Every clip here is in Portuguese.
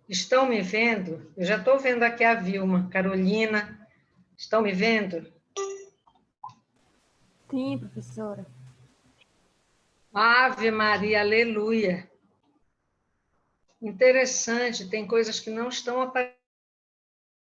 Estão me vendo? Eu já estou vendo aqui a Vilma, Carolina. Estão me vendo? Sim, professora. Ave Maria, aleluia. Interessante, tem coisas que não estão aparecendo.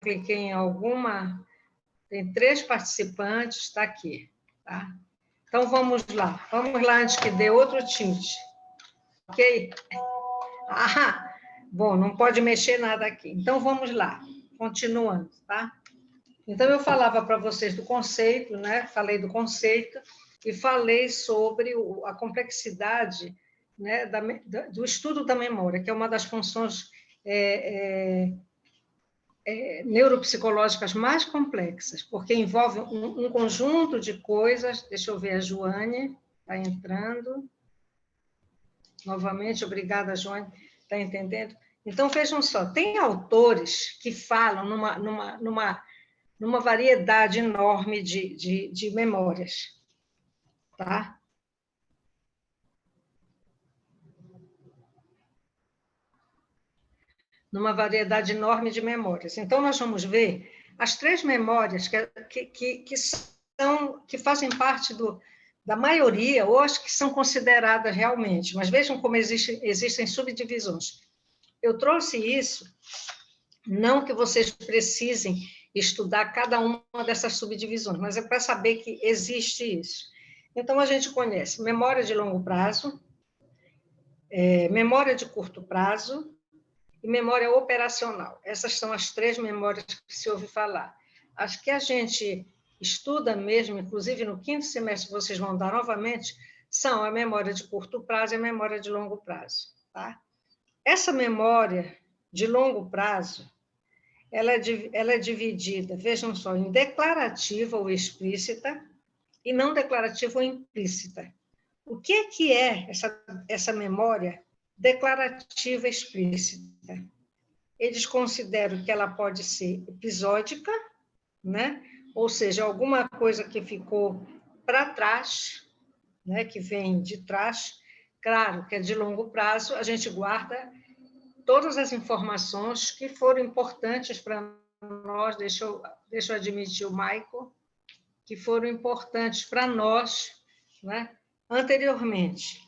Cliquei em alguma, tem 3 participantes, está aqui. Tá? Então, vamos lá antes que dê outro tilt. Ok? Ah, bom, não pode mexer nada aqui. Então, vamos lá, continuando, tá? Então, eu falava para vocês do conceito, né? Falei do conceito e falei sobre a complexidade, né, do estudo da memória, que é uma das funções neuropsicológicas mais complexas, porque envolve um conjunto de coisas. Deixa eu ver, a Joane está entrando. Novamente, obrigada, Joane, está entendendo? Então, vejam só, tem autores que falam numa variedade enorme de memórias, tá? Numa variedade enorme de memórias. Então, nós vamos ver as 3 memórias que fazem parte da maioria, ou as que são consideradas realmente, mas vejam como existem subdivisões. Eu trouxe isso, não que vocês precisem estudar cada uma dessas subdivisões, mas é para saber que existe isso. Então, a gente conhece memória de longo prazo, memória de curto prazo e memória operacional. Essas são as 3 memórias que se ouve falar. As que a gente estuda mesmo, inclusive no 5º semestre vocês vão dar novamente, são a memória de curto prazo e a memória de longo prazo. Tá? Essa memória de longo prazo, ela é dividida, vejam só, em declarativa ou explícita e não declarativa ou implícita. O que é essa memória declarativa explícita? Eles consideram que ela pode ser episódica, né? Ou seja, alguma coisa que ficou para trás, né? Que vem de trás. Claro que é de longo prazo, a gente guarda todas as informações que foram importantes para nós, deixa eu admitir o Michael, que foram importantes para nós, né? Anteriormente,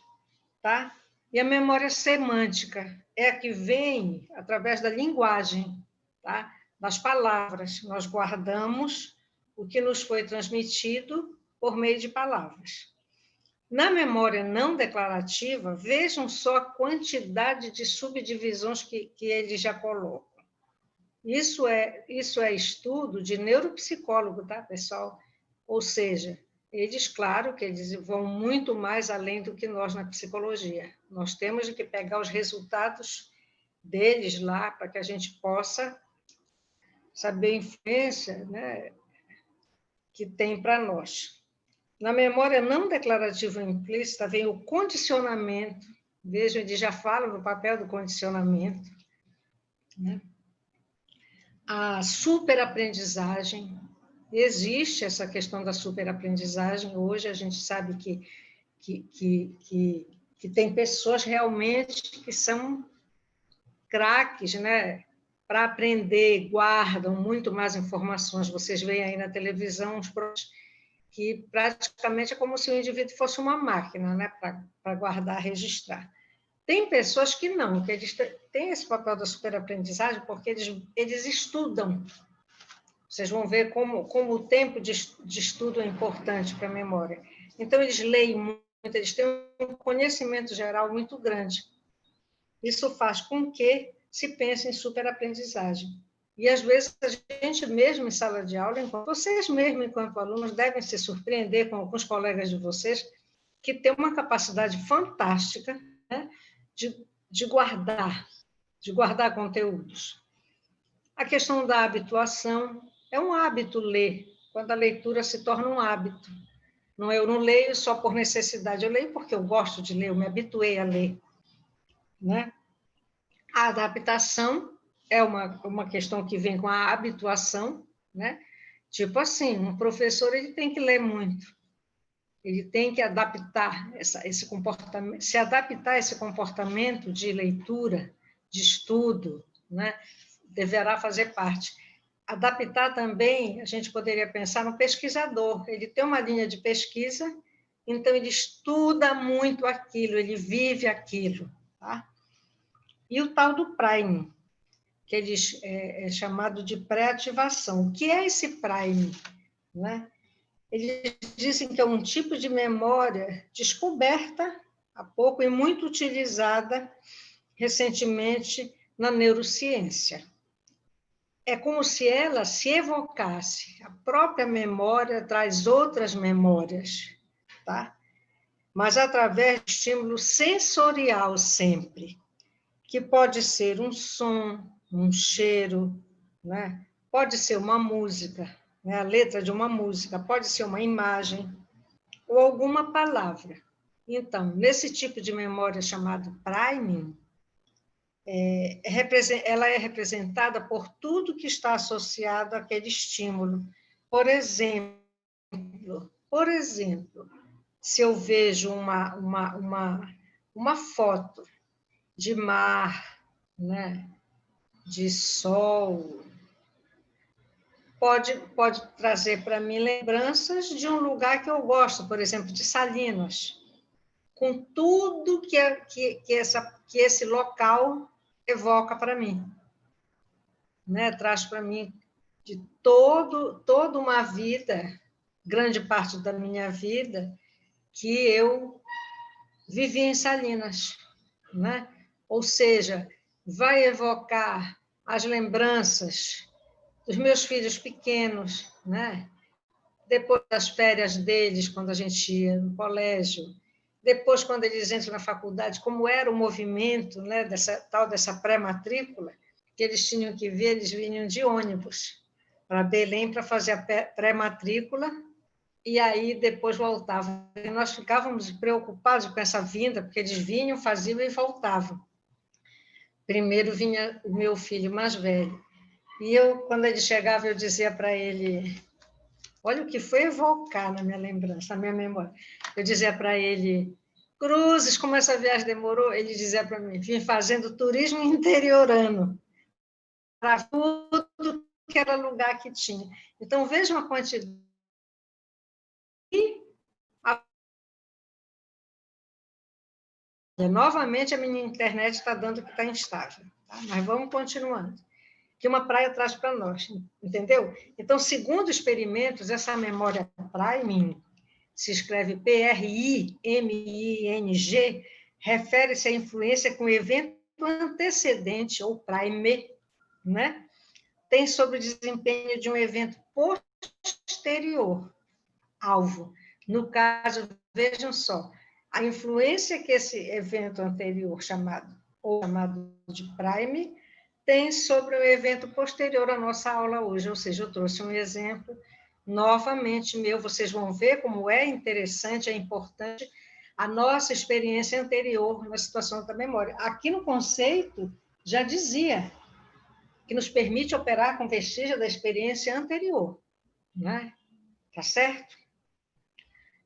tá? E a memória semântica é a que vem através da linguagem, tá? Das palavras. Nós guardamos o que nos foi transmitido por meio de palavras. Na memória não declarativa, vejam só a quantidade de subdivisões que eles já colocam. Isso é estudo de neuropsicólogo, tá, pessoal? Ou seja, eles, claro, que eles vão muito mais além do que nós na psicologia. Nós temos que pegar os resultados deles lá para que a gente possa saber a influência, né, que tem para nós. Na memória não declarativa implícita vem o condicionamento. Vejam, eles já falam do papel do condicionamento, né? A superaprendizagem. Existe essa questão da superaprendizagem. Hoje a gente sabe que tem pessoas realmente que são craques, né? Para aprender, guardam muito mais informações. Vocês veem aí na televisão uns que praticamente é como se o indivíduo fosse uma máquina, né? Para guardar, registrar. Tem pessoas que não, que eles têm esse papel da superaprendizagem porque eles estudam. Vocês vão ver como o tempo de estudo é importante para a memória. Então, eles leem muito, eles têm um conhecimento geral muito grande. Isso faz com que se pense em superaprendizagem. E, às vezes, a gente mesmo em sala de aula, vocês mesmo, enquanto alunos, devem se surpreender com alguns colegas de vocês que têm uma capacidade fantástica, né, de guardar conteúdos. A questão da habituação, é um hábito ler, quando a leitura se torna um hábito. Não, eu não leio só por necessidade, eu leio porque eu gosto de ler, eu me habituei a ler, né? A adaptação é uma questão que vem com a habituação, né? Tipo assim, um professor ele tem que ler muito, ele tem que adaptar esse comportamento, se adaptar a esse comportamento de leitura, de estudo, né, deverá fazer parte. Adaptar também, a gente poderia pensar no pesquisador. Ele tem uma linha de pesquisa, então ele estuda muito aquilo, ele vive aquilo. Tá? E o tal do Prime, que eles é chamado de pré-ativação. O que é esse Prime? Né? Eles dizem que é um tipo de memória descoberta há pouco e muito utilizada recentemente na neurociência. É como se ela se evocasse. A própria memória traz outras memórias, tá? Mas através de estímulo sensorial sempre, que pode ser um som, um cheiro, né? Pode ser uma música, né? A letra de uma música, pode ser uma imagem ou alguma palavra. Então, nesse tipo de memória chamado priming, ela é representada por tudo que está associado àquele estímulo. Por exemplo, se eu vejo uma foto de mar, né, de sol, pode trazer para mim lembranças de um lugar que eu gosto, por exemplo, de Salinas, com tudo que esse local evoca para mim, né? Traz para mim de toda uma vida, grande parte da minha vida, que eu vivi em Salinas, né? Ou seja, vai evocar as lembranças dos meus filhos pequenos, né? Depois das férias deles, quando a gente ia no colégio, depois, quando eles entram na faculdade, como era o movimento, né, dessa pré-matrícula, que eles tinham que ver, eles vinham de ônibus para Belém para fazer a pré-matrícula, e aí depois voltavam. E nós ficávamos preocupados com essa vinda, porque eles vinham, faziam e voltavam. Primeiro vinha o meu filho mais velho, e eu, quando ele chegava, eu dizia para ele, olha o que foi evocar na minha lembrança, na minha memória. Eu dizia para ele, Cruzes, como essa viagem demorou? Ele dizia para mim, vim fazendo turismo interiorano, para tudo que era lugar que tinha. Então, veja uma quantidade. Novamente, a minha internet está dando que está instável, tá? Mas vamos continuando. Que uma praia traz para nós, entendeu? Então, segundo experimentos, essa memória priming, se escreve PRIMING, refere-se à influência que um evento antecedente, ou prime, né, tem sobre o desempenho de um evento posterior, alvo. No caso, vejam só, a influência que esse evento anterior chamado de prime tem sobre o evento posterior à nossa aula hoje, ou seja, eu trouxe um exemplo novamente meu, vocês vão ver como é interessante, é importante a nossa experiência anterior na situação da memória. Aqui no conceito já dizia que nos permite operar com vestígio da experiência anterior, né? Tá certo?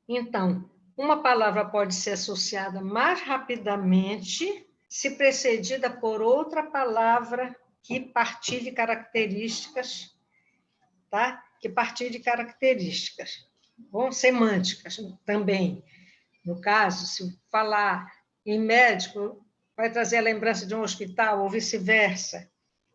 Então, uma palavra pode ser associada mais rapidamente se precedida por outra palavra que partilhe características, tá? Que partilhe características, bom, semânticas também. No caso, se falar em médico, vai trazer a lembrança de um hospital, ou vice-versa.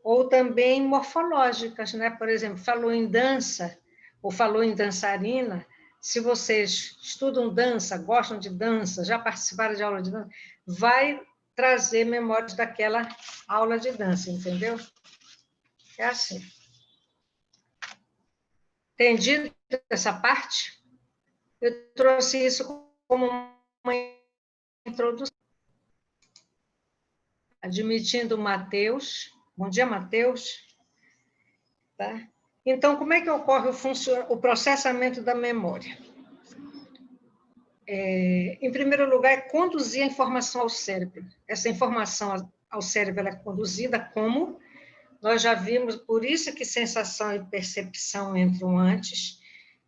Ou também morfológicas, né? Por exemplo, falou em dança, ou falou em dançarina, se vocês estudam dança, gostam de dança, já participaram de aula de dança, vai trazer memórias daquela aula de dança, entendeu? É assim. Entendido essa parte? Eu trouxe isso como uma introdução. Admitindo Mateus. Bom dia, Mateus. Tá? Então, como é que ocorre o processamento da memória? Em primeiro lugar, é conduzir a informação ao cérebro. Essa informação ao cérebro é conduzida como nós já vimos, por isso que sensação e percepção entram antes.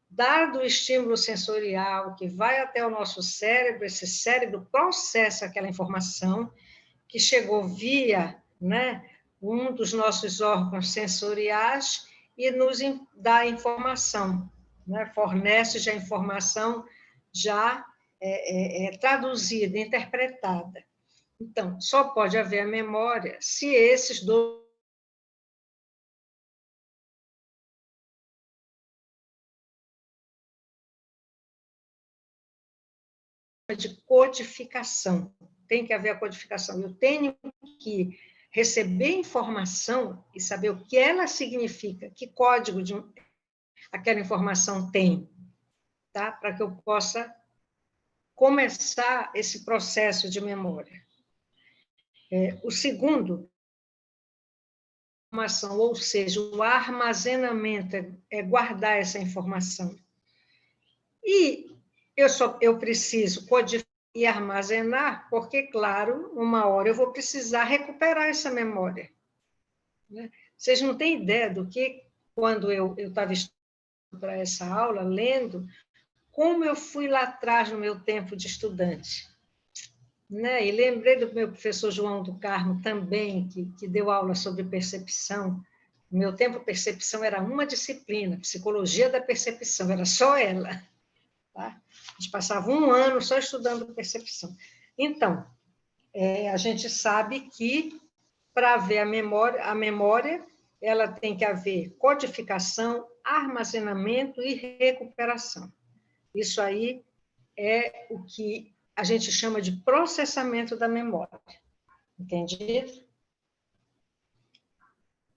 Dado o estímulo sensorial que vai até o nosso cérebro, esse cérebro processa aquela informação que chegou via, né, um dos nossos órgãos sensoriais e nos dá informação, né? Fornece já informação já traduzida, interpretada. Então, só pode haver a memória se esses dois de codificação. Tem que haver a codificação. Eu tenho que receber informação e saber o que ela significa, que código aquela informação tem, tá? Para que eu possa começar esse processo de memória. O segundo, informação, ou seja, o armazenamento, é guardar essa informação. E eu preciso codificar e armazenar, porque, claro, uma hora eu vou precisar recuperar essa memória. Né? Vocês não têm ideia do que, quando eu estava estudando para essa aula, lendo, como eu fui lá atrás no meu tempo de estudante. Né? E lembrei do meu professor João do Carmo também, que deu aula sobre percepção. No meu tempo, percepção era uma disciplina, psicologia da percepção, era só ela. Tá? A gente passava um ano só estudando percepção. Então, a gente sabe que, para haver a memória, ela tem que haver codificação, armazenamento e recuperação. Isso aí é o que a gente chama de processamento da memória. Entendido?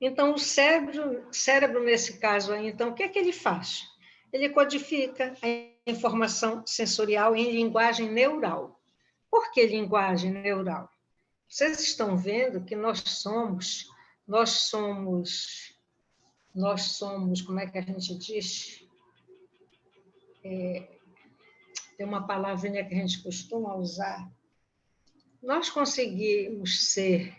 Então, o cérebro, nesse caso aí, então, o que é que ele faz? Ele codifica a informação sensorial em linguagem neural. Por que linguagem neural? Vocês estão vendo que nós somos, como é que a gente diz? Tem uma palavrinha que a gente costuma usar. Nós conseguimos ser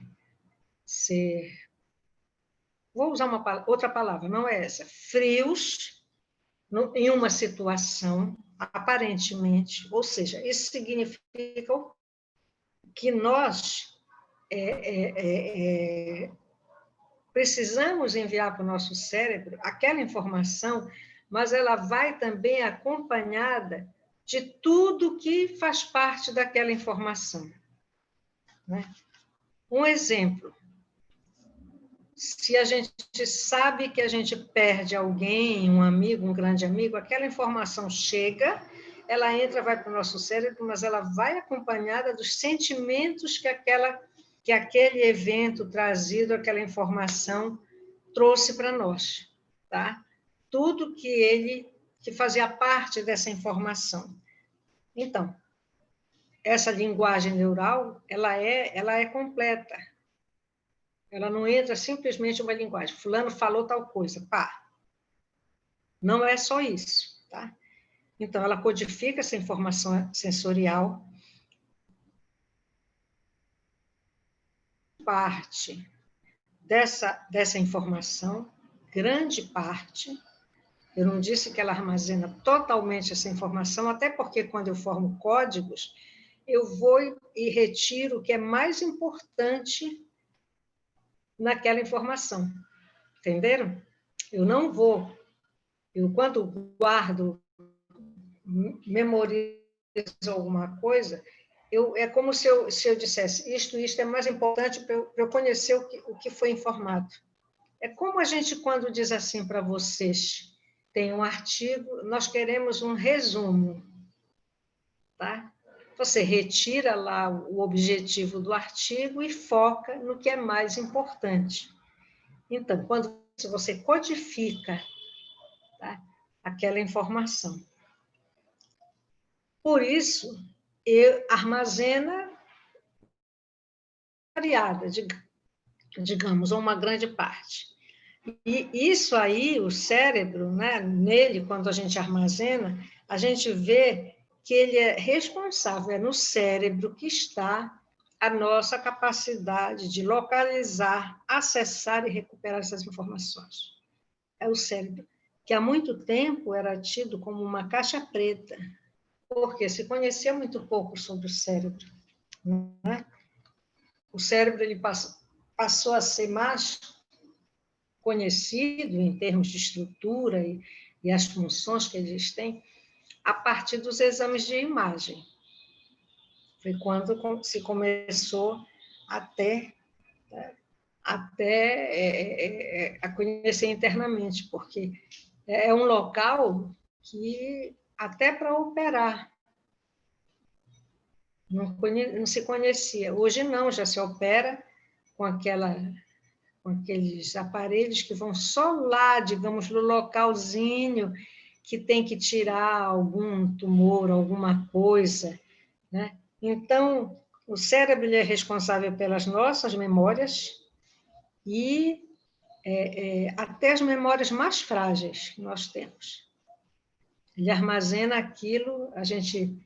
vou usar outra palavra, não é essa, frios em uma situação, aparentemente, ou seja, isso significa que nós precisamos enviar para o nosso cérebro aquela informação, mas ela vai também acompanhada de tudo que faz parte daquela informação. Né? Um exemplo, se a gente sabe que a gente perde alguém, um amigo, um grande amigo, aquela informação chega, ela entra, vai para o nosso cérebro, mas ela vai acompanhada dos sentimentos que aquele evento trazido, aquela informação trouxe para nós, tá? Tudo que fazia parte dessa informação. Então, essa linguagem neural, ela é completa. Ela não entra simplesmente uma linguagem. Fulano falou tal coisa, pá. Não é só isso, tá? Então, ela codifica essa informação sensorial. Parte dessa informação, grande parte, eu não disse que ela armazena totalmente essa informação, até porque quando eu formo códigos, eu vou e retiro o que é mais importante naquela informação. Entenderam? Eu não vou. Eu, quando guardo, memorizo alguma coisa, é como se eu dissesse, isto é mais importante para eu conhecer o que foi informado. É como a gente, quando diz assim para vocês, tem um artigo, nós queremos um resumo, tá? Você retira lá o objetivo do artigo e foca no que é mais importante. Então, quando você codifica, tá, aquela informação. Por isso, armazena variada, digamos, ou uma grande parte. E isso aí, o cérebro, né, nele, quando a gente armazena, a gente vê que ele é responsável, é no cérebro que está a nossa capacidade de localizar, acessar e recuperar essas informações. É o cérebro, que há muito tempo era tido como uma caixa preta, porque se conhecia muito pouco sobre o cérebro. Né? O cérebro, ele passa passou a ser mais conhecido em termos de estrutura e as funções que eles têm a partir dos exames de imagem. Foi quando se começou até a conhecer internamente, porque é um local que, até para operar, não se conhecia. Hoje não, já se opera com aqueles aparelhos que vão só lá, digamos, no localzinho que tem que tirar algum tumor, alguma coisa, né? Então, o cérebro é responsável pelas nossas memórias e até as memórias mais frágeis que nós temos. Ele armazena aquilo, a gente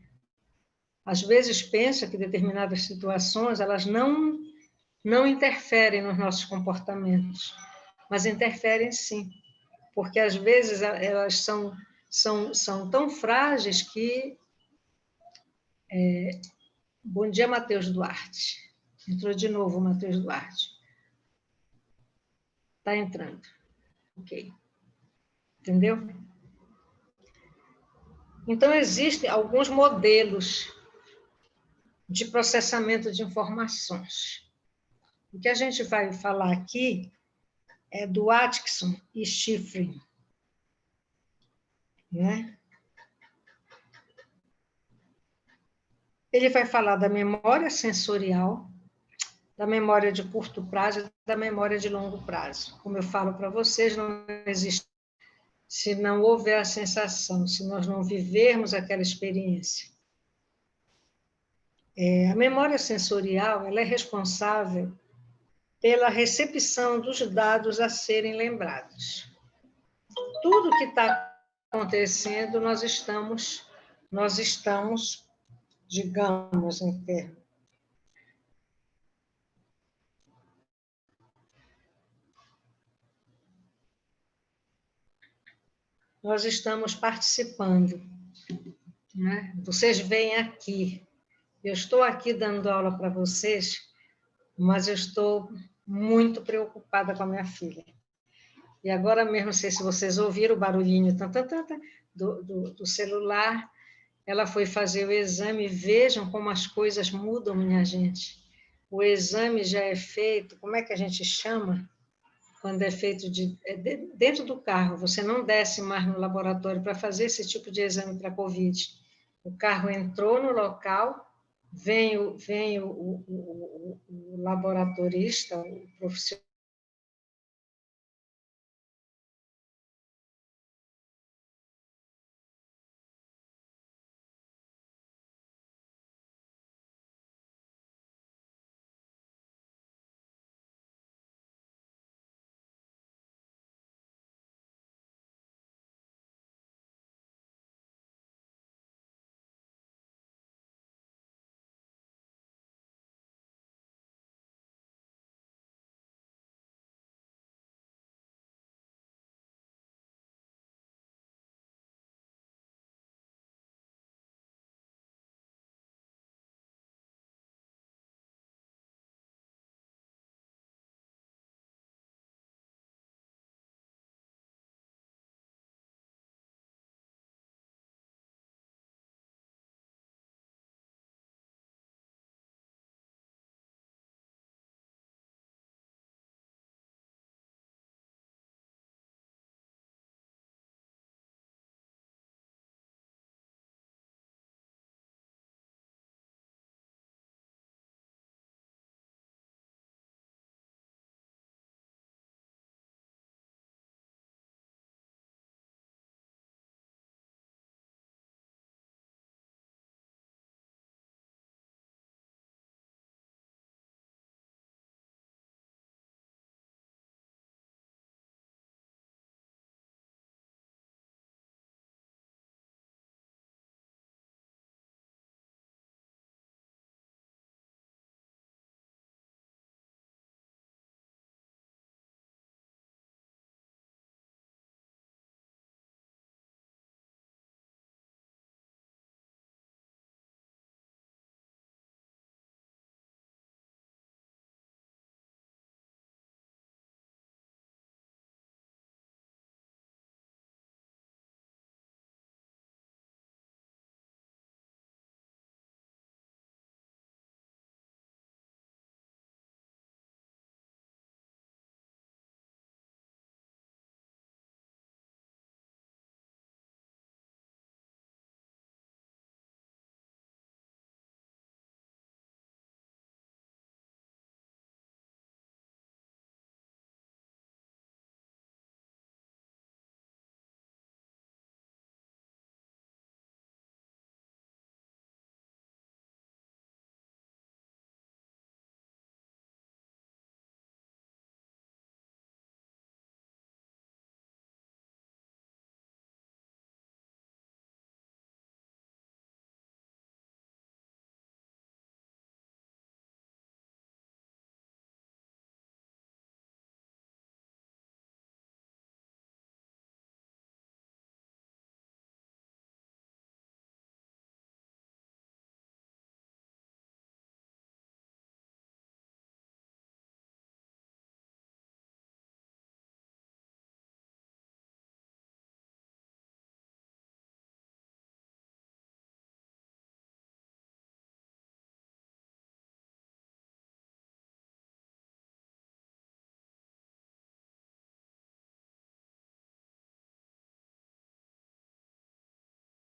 às vezes pensa que determinadas situações elas não interferem nos nossos comportamentos, mas interferem sim, porque às vezes elas são tão frágeis que... Bom dia, Matheus Duarte. Entrou de novo o Matheus Duarte. Está entrando. Ok. Entendeu? Então, existem alguns modelos de processamento de informações. O que a gente vai falar aqui é do Atkinson e Shiffrin, né? Ele vai falar da memória sensorial, da memória de curto prazo e da memória de longo prazo. Como eu falo para vocês, não existe se não houver a sensação, se nós não vivermos aquela experiência. A memória sensorial ela é responsável pela recepção dos dados a serem lembrados. Tudo que está acontecendo, nós estamos, digamos, em termos. Nós estamos participando, né? Vocês vêm aqui. Eu estou aqui dando aula para vocês, mas eu estou muito preocupada com a minha filha. E agora mesmo, não sei se vocês ouviram o barulhinho do celular, ela foi fazer o exame, vejam como as coisas mudam, minha gente. O exame já é feito, como é que a gente chama? Quando é feito dentro do carro, você não desce mais no laboratório para fazer esse tipo de exame para Covid. O carro entrou no local, vem o laboratorista, o profissional,